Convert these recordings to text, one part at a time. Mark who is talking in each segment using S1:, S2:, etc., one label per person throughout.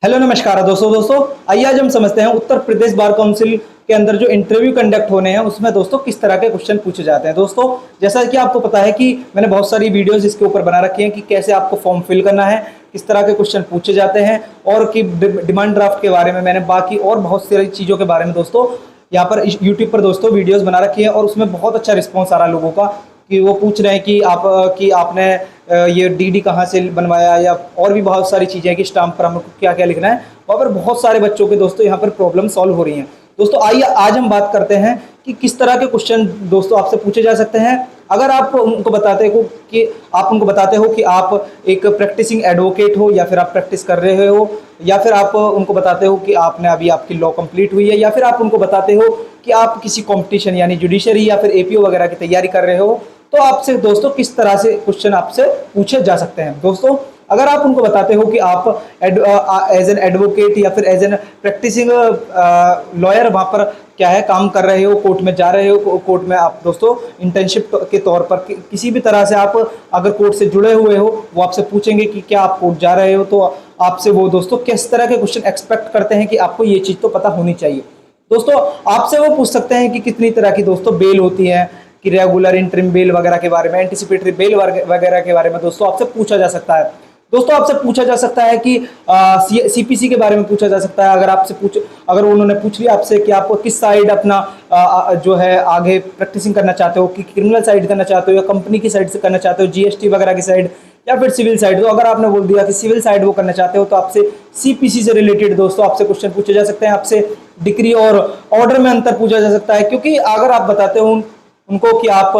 S1: Hello नमस्कार दोस्तों आइए आज हम समझते हैं उत्तर प्रदेश बार काउंसिल के अंदर जो इंटरव्यू कंडक्ट होने हैं उसमें दोस्तों किस तरह के क्वेश्चन पूछे जाते हैं। दोस्तों जैसा कि आपको पता है कि मैंने बहुत सारी वीडियोस इसके ऊपर बना रखी हैं कि कैसे आपको फॉर्म फिल करना है, किस तरह के क्वेश्चन पूछे जाते हैं और कि डिमांड ड्राफ्ट के बारे में मैंने बाकी और बहुत सारी चीज़ों के बारे में दोस्तों यहाँ पर यूट्यूब पर दोस्तों वीडियोज़ बना रखी है और उसमें बहुत अच्छा रिस्पॉन्स आ रहा है लोगों का कि वो पूछ रहे हैं कि आपने ये डीडी कहाँ से बनवाया या और भी बहुत सारी चीज़ें हैं कि स्टाम्प पर हमको क्या क्या लिखना है। वहाँ पर बहुत सारे बच्चों के दोस्तों यहाँ पर प्रॉब्लम सॉल्व हो रही हैं। दोस्तों आइए आज हम बात करते हैं कि किस तरह के क्वेश्चन दोस्तों आपसे पूछे जा सकते हैं। अगर आप उनको बताते हो कि आप एक प्रैक्टिसिंग एडवोकेट हो या फिर आप प्रैक्टिस कर रहे हो या फिर आप उनको बताते हो कि आपने अभी आपकी लॉ कंप्लीट हुई है या फिर आप उनको बताते हो कि आप किसी कंपटीशन यानी जुडिशरी या फिर एपीओ वगैरह की तैयारी कर रहे हो, तो आपसे दोस्तों किस तरह से क्वेश्चन आपसे पूछे जा सकते हैं। दोस्तों अगर आप उनको बताते हो कि आप एज एन एडवोकेट या फिर एज एन प्रैक्टिसिंग लॉयर वहाँ पर क्या है काम कर रहे हो, कोर्ट में जा रहे हो, कोर्ट में आप दोस्तों इंटर्नशिप के तौर पर किसी भी तरह से आप अगर कोर्ट से जुड़े हुए हो, वो आपसे पूछेंगे कि क्या आप कोर्ट जा रहे हो, तो आपसे वो दोस्तों किस तरह के क्वेश्चन एक्सपेक्ट करते हैं कि आपको ये चीज़ तो पता होनी चाहिए। दोस्तों आपसे वो पूछ सकते हैं कि कितनी तरह की दोस्तों बेल होती है, कि रेगुलर इंटरिम बेल वगैरह के बारे में, एंटिसिपेटरी बेल वगैरह के बारे में दोस्तों आपसे पूछा जा सकता है। दोस्तों आपसे पूछा जा सकता है कि सीपीसी के बारे में पूछा जा सकता है। अगर उन्होंने पूछ लिया आपसे कि आप किस साइड अपना जो है आगे प्रैक्टिसिंग करना चाहते हो, कि क्रिमिनल साइड करना चाहते हो या कंपनी की साइड से करना चाहते हो, जीएसटी वगैरह की साइड या फिर सिविल साइड, तो अगर आपने बोल दिया कि सिविल साइड वो करना चाहते हो तो आपसे सीपीसी से रिलेटेड दोस्तों आपसे क्वेश्चन पूछे जा सकते हैं। आपसे डिग्री और ऑर्डर में अंतर पूछा जा सकता है, क्योंकि अगर आप बताते हो उनको कि आप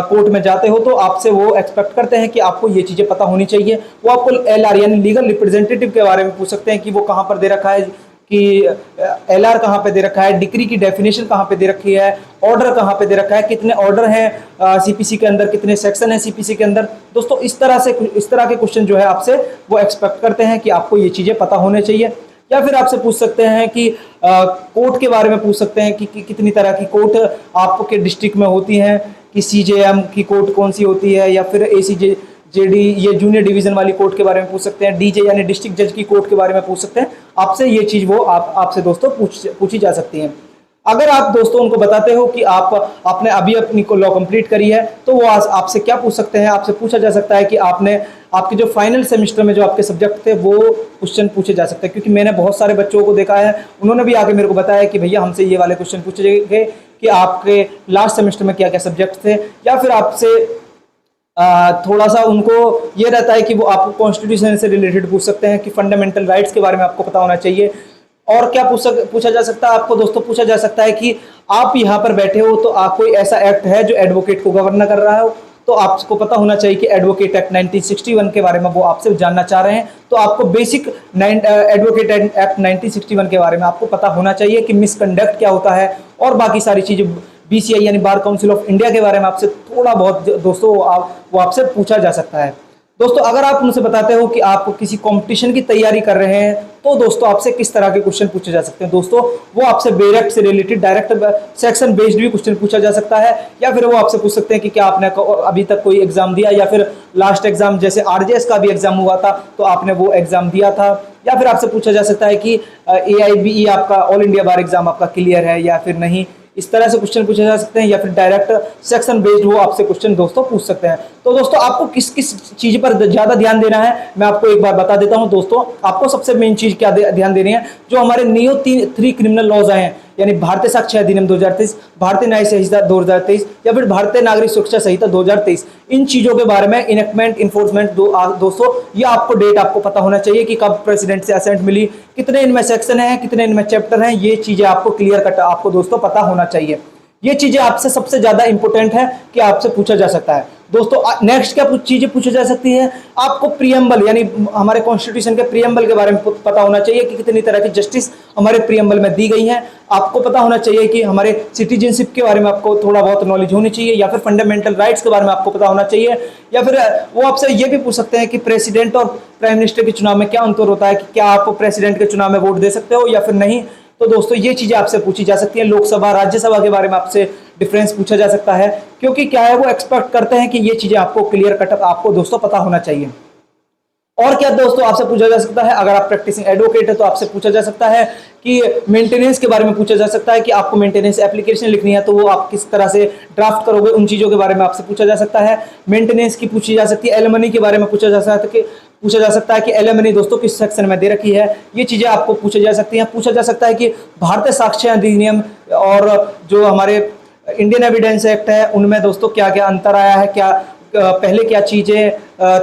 S1: कोर्ट में जाते हो तो आपसे वो एक्सपेक्ट करते हैं कि आपको ये चीज़ें पता होनी चाहिए। वो आपको एलआर यानी लीगल रिप्रेजेंटेटिव के बारे में पूछ सकते हैं कि वो कहाँ पर दे रखा है, कि एलआर कहाँ पे दे रखा है, डिग्री की डेफिनेशन कहाँ पे दे रखी है, ऑर्डर कहाँ पे दे रखा है, कितने ऑर्डर हैं सीपीसी के अंदर, कितने सेक्शन हैं सीपीसी के अंदर। दोस्तों इस तरह के क्वेश्चन जो है आपसे वो एक्सपेक्ट करते हैं कि आपको ये चीज़ें पता होने चाहिए। या फिर आपसे पूछ सकते हैं कि कोर्ट के बारे में पूछ सकते हैं कि कितनी तरह की कोर्ट आपके डिस्ट्रिक्ट में होती हैं, कि सीजेएम की कोर्ट कौन सी होती है, या फिर एसीजे जेडी ये जूनियर डिवीजन वाली कोर्ट के बारे में पूछ सकते हैं, डीजे यानी डिस्ट्रिक्ट जज की कोर्ट के बारे में पूछ सकते हैं। आपसे ये चीज़ वो आपसे दोस्तों पूछी जा सकती है। अगर आप दोस्तों उनको बताते हो कि आपने अभी अपनी लॉ कंप्लीट करी है, तो वो आपसे क्या पूछ सकते हैं, आपसे पूछा जा सकता है कि आपके जो फाइनल सेमेस्टर में जो आपके सब्जेक्ट थे वो क्वेश्चन पूछे जा सकते हैं। क्योंकि मैंने बहुत सारे बच्चों को देखा है, उन्होंने भी आके मेरे को बताया कि भैया हमसे ये वाले क्वेश्चन पूछे गए कि आपके लास्ट सेमेस्टर में क्या क्या सब्जेक्ट थे, या फिर आपसे थोड़ा सा उनको ये रहता है कि वो आपको कॉन्स्टिट्यूशन से रिलेटेड पूछ सकते हैं कि फंडामेंटल राइट्स के बारे में आपको पता होना चाहिए। और क्या पूछा जा सकता है आपको दोस्तों, पूछा जा सकता है कि आप यहाँ पर बैठे हो तो कोई ऐसा एक्ट है जो एडवोकेट को गवर्न कर रहा हो, तो आपको पता होना चाहिए कि एडवोकेट एक्ट 1961 के बारे में वो आपसे जानना चाह रहे हैं। तो आपको बेसिक एडवोकेट एक्ट 1961 के बारे में आपको पता होना चाहिए कि मिसकंडक्ट क्या होता है, और बाकी सारी चीज़ें बीसीआई यानी बार काउंसिल ऑफ इंडिया के बारे में आपसे थोड़ा बहुत दोस्तों वो आपसे पूछा जा सकता है। दोस्तों अगर आप उनसे बताते हो कि आप किसी कंपटीशन की तैयारी कर रहे हैं, तो दोस्तों आपसे किस तरह के क्वेश्चन पूछे जा सकते हैं। दोस्तों वो आपसे डायरेक्ट से रिलेटेड डायरेक्ट सेक्शन बेस्ड भी क्वेश्चन पूछा जा सकता है, या फिर वो आपसे पूछ सकते हैं कि क्या आपने अभी तक कोई एग्जाम दिया, या फिर लास्ट एग्जाम जैसे आरजेएस का भी एग्जाम हुआ था तो आपने वो एग्जाम दिया था। या फिर आपसे पूछा जा सकता है कि AIBE आपका ऑल इंडिया बार एग्जाम आपका क्लियर है या फिर नहीं। इस तरह से क्वेश्चन पूछे जा सकते हैं, या फिर डायरेक्ट सेक्शन बेस्ड वो आपसे क्वेश्चन दोस्तों पूछ सकते हैं। तो दोस्तों आपको किस किस चीज़ पर ज़्यादा ध्यान देना है मैं आपको एक बार बता देता हूं। दोस्तों आपको सबसे मेन चीज़ क्या ध्यान देनी है, जो हमारे नियो 3 क्रिमिनल लॉज आए हैं, यानी भारतीय साक्ष्य अधिनियम 2023, भारतीय न्याय संहिता 2023 या फिर भारतीय नागरिक सुरक्षा संहिता 2023, इन चीज़ों के बारे में इनेक्टमेंट इन्फोर्समेंट दोस्तों ये आपको डेट आपको पता होना चाहिए कि कब प्रेसिडेंट से असेंट मिली, कितने इनमें सेक्शन है, कितने इनमें चैप्टर हैं, ये चीज़ें आपको क्लियर कट आपको दोस्तों पता होना चाहिए। ये चीज़ें आपसे सबसे ज़्यादा इंपॉर्टेंट है कि आपसे पूछा जा सकता है। दोस्तों नेक्स्ट क्या चीज़ें पूछी जा सकती है, आपको प्रियम्बल यानी हमारे कॉन्स्टिट्यूशन के प्रियम्बल के बारे में पता होना चाहिए कि कितनी तरह की जस्टिस हमारे प्रियम्बल में दी गई हैं। आपको पता होना चाहिए कि हमारे सिटीजनशिप के बारे में आपको थोड़ा बहुत नॉलेज होनी चाहिए, या फिर फंडामेंटल राइट्स के बारे में आपको पता होना चाहिए। या फिर वो आपसे ये भी पूछ सकते हैं कि प्रेसिडेंट और प्राइम मिनिस्टर के चुनाव में क्या अंतर होता है, कि क्या आप प्रेसिडेंट के चुनाव में वोट दे सकते हो या फिर नहीं। तो दोस्तों ये चीज़ें आपसे पूछी जा सकती हैं। लोकसभा राज्यसभा के बारे में आपसे डिफरेंस पूछा जा सकता है, क्योंकि क्या है वो एक्सपेक्ट करते हैं कि ये चीज़ें आपको क्लियर कट आपको दोस्तों पता होना चाहिए। और क्या दोस्तों आपसे पूछा जा सकता है, अगर आप प्रैक्टिसिंग एडवोकेट है तो आपसे पूछा जा सकता है कि मेंटेनेंस के बारे में पूछा जा सकता है कि आपको मेंटेनेंस एप्लीकेशन लिखनी है तो वो आप किस तरह से ड्राफ्ट करोगे, उन चीज़ों के बारे में आपसे पूछा जा सकता है। मेंटेनेंस की पूछी जा सकती है, एलिमनी के बारे में पूछा जा सकता है कि एलिमनी दोस्तों किस सेक्शन में दे रखी है, ये चीज़ें आपको पूछी जा सकती हैं। पूछा जा सकता है कि भारतीय साक्ष्य अधिनियम और जो हमारे इंडियन एविडेंस एक्ट है उनमें दोस्तों क्या क्या अंतर आया है, क्या पहले क्या चीज़ें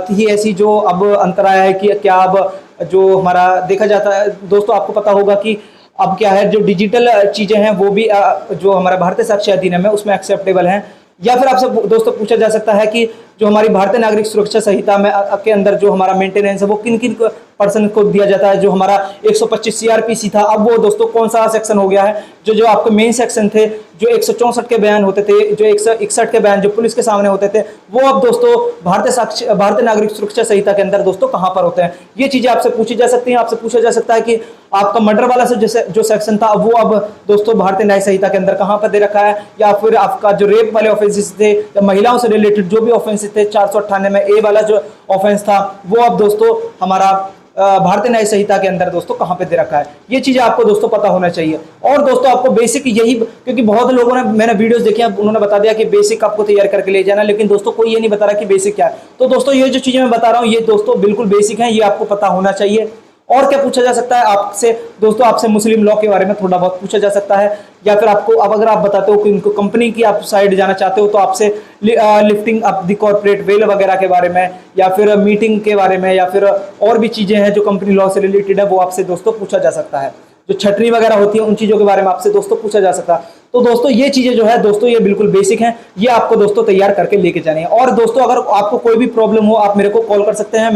S1: थी ऐसी जो अब अंतर आया है, कि क्या अब जो हमारा देखा जाता है दोस्तों, आपको पता होगा कि अब क्या है जो डिजिटल चीज़ें हैं वो भी जो हमारा भारतीय साक्ष्य अधिनियम है उसमें एक्सेप्टेबल हैं। या फिर आपसे दोस्तों पूछा जा सकता है कि जो हमारी भारतीय नागरिक सुरक्षा संहिता में के अंदर जो हमारा मेंटेनेंस है वो किन किन पर्सन को दिया जाता है। जो हमारा 125 सीआरपीसी था अब वो दोस्तों कौन सा सेक्शन हो गया है, जो आपके मेन सेक्शन थे, जो 164 के बयान होते थे, जो 161 के बयान जो पुलिस के सामने होते थे, वो अब दोस्तों भारतीय नागरिक सुरक्षा संहिता के अंदर दोस्तों कहाँ पर होते हैं। ये चीज़ें आपसे पूछी जा सकती हैं। आपसे पूछा जा सकता है कि आपका मर्डर वाला जो सेक्शन था वो अब दोस्तों भारतीय न्याय संहिता के अंदर कहाँ पर दे रखा है। या फिर आपका जो रेप वाले ऑफेंसेस थे या महिलाओं से रिलेटेड जो भी ऑफेंसेस थे 498 में ए वाला जो ऑफेंस था वो अब दोस्तों हमारा भारतीय न्याय संहिता के अंदर दोस्तों कहाँ पे दे रखा है। ये चीजें आपको दोस्तों पता होना चाहिए। और दोस्तों आपको बेसिक यही, क्योंकि बहुत लोगों ने मैंने वीडियोस देखे हैं उन्होंने बता दिया कि बेसिक आपको तैयार करके ले जाना, लेकिन दोस्तों कोई ये नहीं बता रहा कि बेसिक क्या है। तो दोस्तों ये जो चीजें मैं बता रहा हूँ ये दोस्तों बिल्कुल बेसिक है, ये आपको पता होना चाहिए। और क्या पूछा जा सकता है आपसे दोस्तों, आपसे मुस्लिम लॉ के बारे में थोड़ा बहुत पूछा जा सकता है। या फिर आपको अब अगर आप बताते हो कि इनको कंपनी की आप साइड जाना चाहते हो तो आपसे lifting up the corporate veil वगैरह के बारे में या फिर मीटिंग के बारे में या फिर और भी चीज़ें हैं जो कंपनी लॉ से रिलेटेड है वो आपसे दोस्तों पूछा जा सकता है। जो छटनी वगैरह होती है उन चीज़ों के बारे में आपसे दोस्तों पूछा जा सकता है। तो दोस्तों ये चीज़ें जो है दोस्तों ये बिल्कुल बेसिक हैं, ये आपको दोस्तों तैयार करके लेके जानी है। और दोस्तों अगर आपको कोई भी प्रॉब्लम हो आप मेरे को कॉल कर सकते हैं,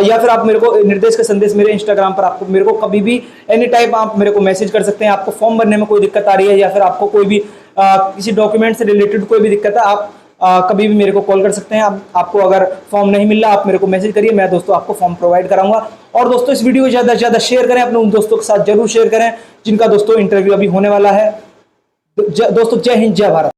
S1: या फिर आप मेरे को निर्देश का संदेश मेरे इंस्टाग्राम पर आपको मेरे को कभी भी एनी टाइम आप मेरे को मैसेज कर सकते हैं। आपको फॉर्म भरने में कोई दिक्कत आ रही है या फिर आपको कोई भी किसी डॉक्यूमेंट से रिलेटेड कोई भी दिक्कत है, आप कभी भी मेरे को कॉल कर सकते हैं। आपको अगर फॉर्म नहीं मिल रहा आप मेरे को मैसेज करिए, मैं दोस्तों आपको फॉर्म प्रोवाइड कराऊंगा। और दोस्तों इस वीडियो को ज़्यादा से ज़्यादा शेयर करें, अपने उन दोस्तों के साथ जरूर शेयर करें जिनका दोस्तों इंटरव्यू अभी होने वाला है। दोस्तों जय हिंद, जय भारत।